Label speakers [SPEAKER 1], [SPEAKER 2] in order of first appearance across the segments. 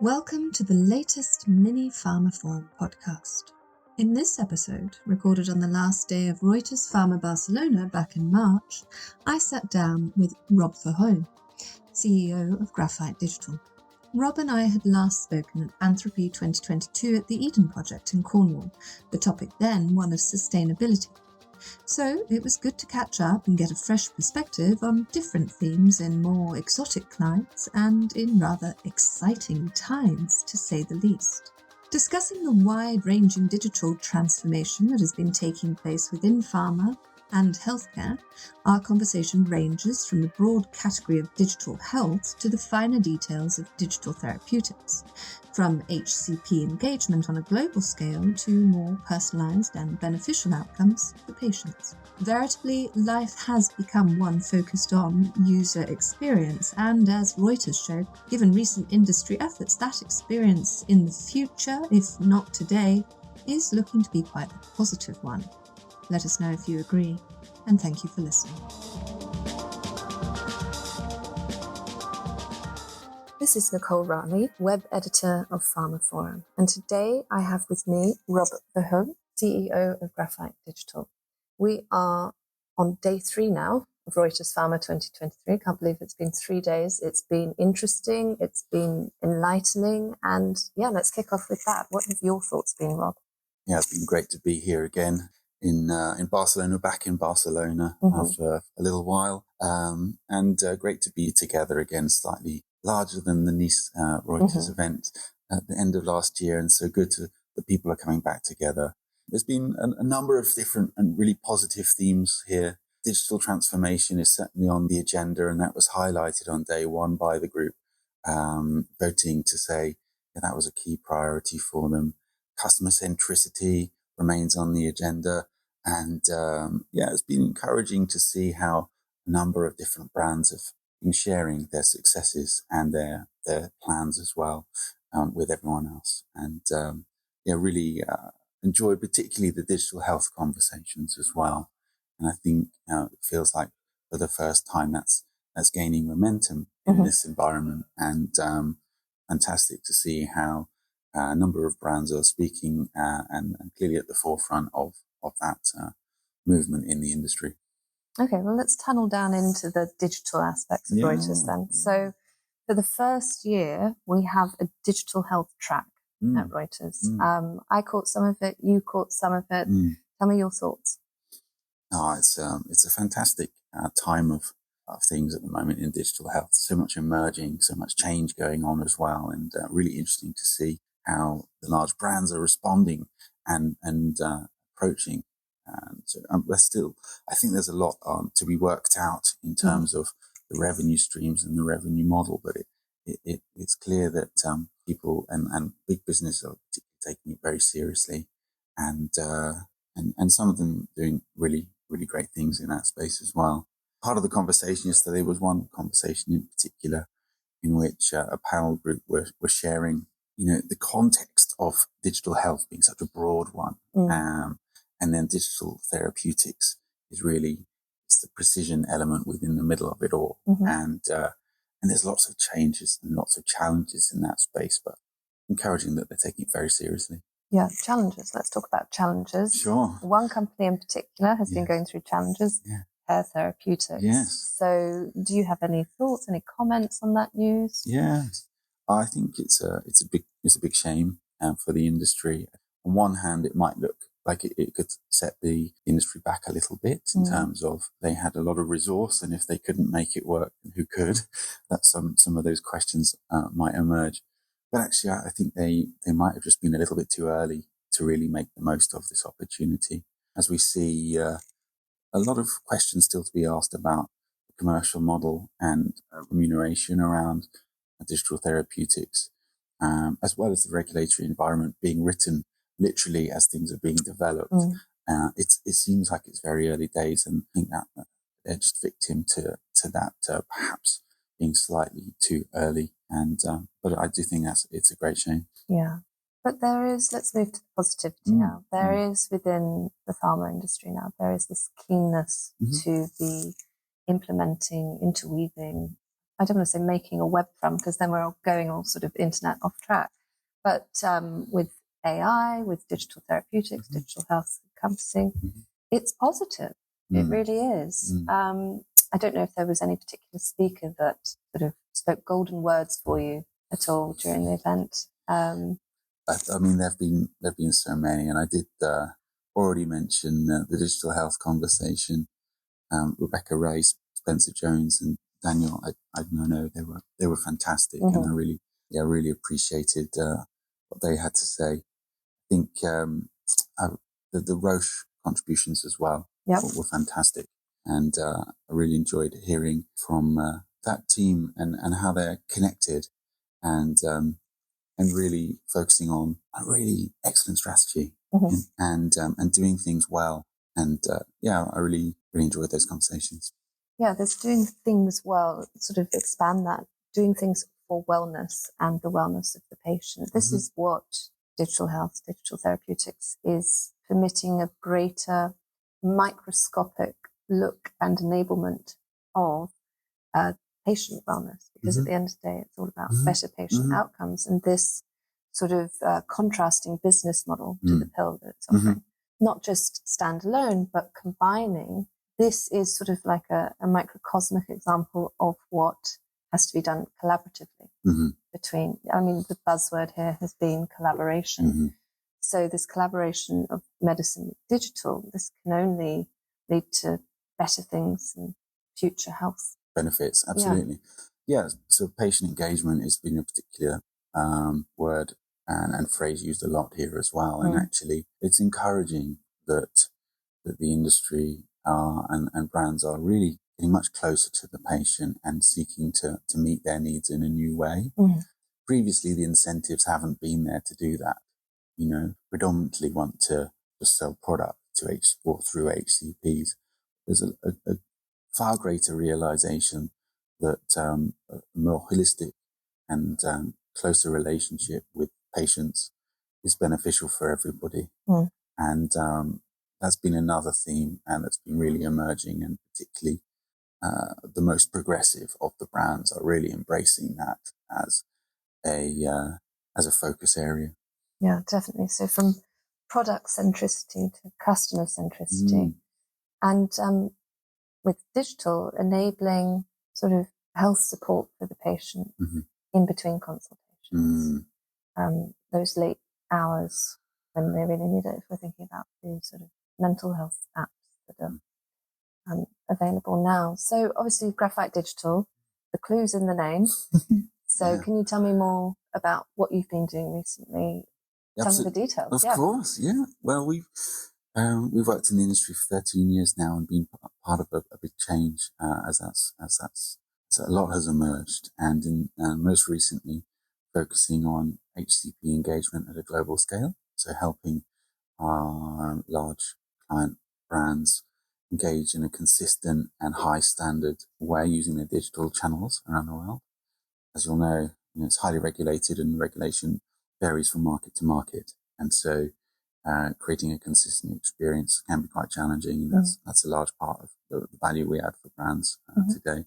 [SPEAKER 1] Welcome to the latest Mini Pharma Forum podcast. In this episode, recorded on the last day of Reuters Pharma Barcelona back in March, I sat down with Rob Verheul, CEO of Graphite Digital. Rob and I had last spoken at Anthropy 2022 at the Eden Project in Cornwall, the topic then one of sustainability. So it was good to catch up and get a fresh perspective on different themes in more exotic climates and in rather exciting times, to say the least. Discussing the wide-ranging digital transformation that has been taking place within pharma and healthcare, our conversation ranges from the broad category of digital health to the finer details of digital therapeutics, from HCP engagement on a global scale to more personalised and beneficial outcomes for patients. Veritably, life has become one focused on user experience, and as Reuters showed, given recent industry efforts, that experience in the future, if not today, is looking to be quite a positive one. Let us know if you agree, and thank you for listening. This is Nicole Raleigh, web editor of Pharma Forum, and today I have with me Rob Verheul, CEO of Graphite Digital. We are on day 3 now of Reuters Pharma 2023. I can't believe it's been 3 days. It's been interesting, it's been enlightening, and let's kick off with that. What have your thoughts been, Rob?
[SPEAKER 2] Yeah, it's been great to be here again in Barcelona, back in Barcelona after a little while, and great to be together again, slightly larger than the Nice Reuters event at the end of last year, and so good that people are coming back together. There's been a number of different and really positive themes here. Digital transformation is certainly on the agenda, and that was highlighted on day 1 by the group, voting to say that was a key priority for them. Customer centricity remains on the agenda. And it's been encouraging to see how a number of different brands have been sharing their successes and their plans as well with everyone else. And really enjoyed particularly the digital health conversations as well. And I think it feels like for the first time that's gaining momentum in this environment, and fantastic to see how a number of brands are speaking and clearly at the forefront of that movement in the industry.
[SPEAKER 1] Okay, well, let's tunnel down into the digital aspects of Reuters then. Yeah. So for the first year, we have a digital health track at Reuters. I caught some of it, you caught some of it. Tell me your thoughts.
[SPEAKER 2] It's a fantastic time of things at the moment in digital health. So much emerging, so much change going on as well, and really interesting to see how the large brands are responding and approaching. And so I think there's a lot to be worked out in terms of the revenue streams and the revenue model, but it's clear that people and big business are taking it very seriously, and some of them doing really, really great things in that space as well. Part of the conversation yesterday was one conversation in particular in which a panel group were sharing the context of digital health being such a broad one. And then digital therapeutics is really the precision element within the middle of it all. And there's lots of changes and lots of challenges in that space, but encouraging that they're taking it very seriously.
[SPEAKER 1] Yeah, challenges. Let's talk about challenges.
[SPEAKER 2] Sure.
[SPEAKER 1] One company in particular has been going through challenges. Hair Therapeutics.
[SPEAKER 2] Yes.
[SPEAKER 1] So do you have any thoughts, any comments on that news?
[SPEAKER 2] Yes. I think it's a big shame for the industry. On one hand, it might look like it could set the industry back a little bit in terms of they had a lot of resource, and if they couldn't make it work, who could? That some of those questions might emerge. But actually, I think they might have just been a little bit too early to really make the most of this opportunity. As we see a lot of questions still to be asked about the commercial model and remuneration around digital therapeutics, as well as the regulatory environment being written literally as things are being developed. It seems like it's very early days, and I think that they're just victim to that perhaps being slightly too early. And but I do think it's a great shame.
[SPEAKER 1] Yeah. But let's move to the positivity now. There is within the pharma industry now, there is this keenness to be implementing, interweaving I don't want to say making a web from, because then we're all going all sort of internet off track, but with AI, with digital therapeutics, digital health encompassing, it's positive. It really is. I don't know if there was any particular speaker that sort of spoke golden words for you at all during the event.
[SPEAKER 2] I mean, there've been so many, and I did already mention the digital health conversation. Rebecca Ray, Spencer Jones, and Daniel. I know they were fantastic, and I really appreciated what they had to say. I think the Roche contributions as well were fantastic, and I really enjoyed hearing from that team and how they're connected, and really focusing on a really excellent strategy and doing things well. And I really enjoyed those conversations.
[SPEAKER 1] Yeah, there's doing things well, sort of expand that, doing things for wellness and the wellness of the patient. This is what digital health, digital therapeutics is, permitting a greater microscopic look and enablement of patient wellness, because at the end of the day, it's all about better patient outcomes. And this sort of contrasting business model to the pill that it's offering, not just standalone, but combining. This is sort of like a microcosmic example of what has to be done collaboratively between, I mean, the buzzword here has been collaboration. So this collaboration of medicine with digital, this can only lead to better things and future health
[SPEAKER 2] benefits. Absolutely. Yeah. So patient engagement has been a particular word and phrase used a lot here as well. And actually it's encouraging that the industry and brands are really getting much closer to the patient and seeking to meet their needs in a new way. Previously, the incentives haven't been there to do that. Predominantly want to just sell product or through HCPs. There's a far greater realization that a more holistic and closer relationship with patients is beneficial for everybody. And that's been another theme, and it's been really emerging, and particularly the most progressive of the brands are really embracing that as a focus area.
[SPEAKER 1] Yeah, definitely. So from product centricity to customer centricity, and with digital enabling sort of health support for the patient in between consultations, those late hours when they really need it, if we're thinking about the sort of mental health apps that are available now. So obviously Graphite Digital, the clue's in the name. So can you tell me more about what you've been doing recently? Tell me the details.
[SPEAKER 2] Of course, yeah. Well, we've worked in the industry for 13 years now and been part of a big change as a lot has emerged, and most recently focusing on HCP engagement at a global scale. So helping our large client brands engage in a consistent and high standard way using their digital channels around the world. As you'll know, it's highly regulated, and regulation varies from market to market. And so creating a consistent experience can be quite challenging. And that's a large part of the value we add for brands today.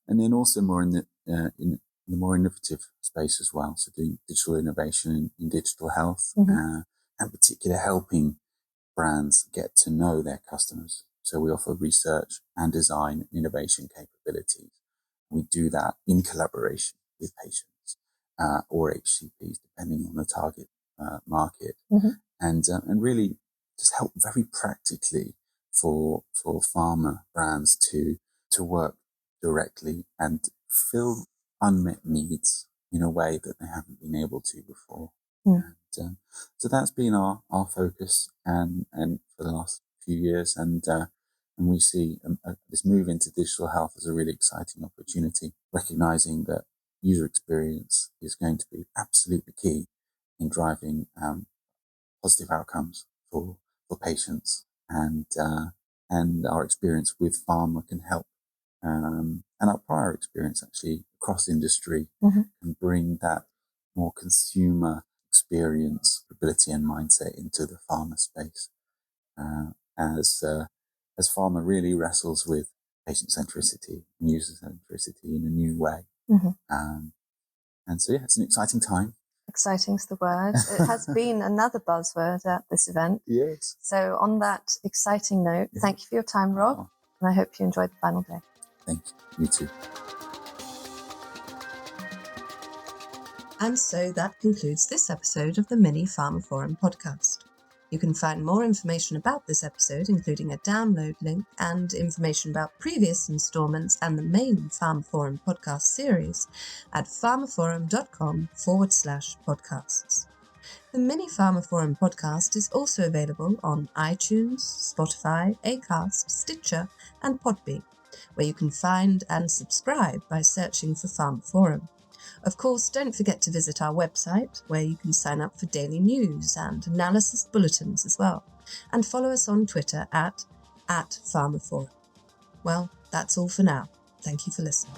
[SPEAKER 2] And then also more in the more innovative space as well. So doing digital innovation in digital health, and particularly helping brands get to know their customers. So we offer research and design and innovation capabilities. We do that in collaboration with patients or HCPs, depending on the target market, and really just help very practically for pharma brands to work directly and fill unmet needs in a way that they haven't been able to before. And, so that's been our focus and for the last few years, and we see this move into digital health as a really exciting opportunity, recognizing that user experience is going to be absolutely key in driving positive outcomes for patients, and our experience with pharma can help, and our prior experience actually across industry can bring that more consumer experience, ability, and mindset into the pharma space, as pharma really wrestles with patient centricity and user centricity in a new way. And so, yeah, it's an exciting time.
[SPEAKER 1] Exciting's the word. It has been another buzzword at this event.
[SPEAKER 2] Yes.
[SPEAKER 1] So on that exciting note, thank you for your time, Rob, and I hope you enjoyed the final day.
[SPEAKER 2] Thank you. You too.
[SPEAKER 1] And so that concludes this episode of the Mini Pharma Forum podcast. You can find more information about this episode, including a download link and information about previous instalments and the main Pharma Forum podcast series at pharmaforum.com/podcasts. The Mini Pharma Forum podcast is also available on iTunes, Spotify, Acast, Stitcher, and Podbean, where you can find and subscribe by searching for Pharma Forum. Of course, don't forget to visit our website, where you can sign up for daily news and analysis bulletins as well, and follow us on Twitter at PharmaForum. Well, that's all for now. Thank you for listening.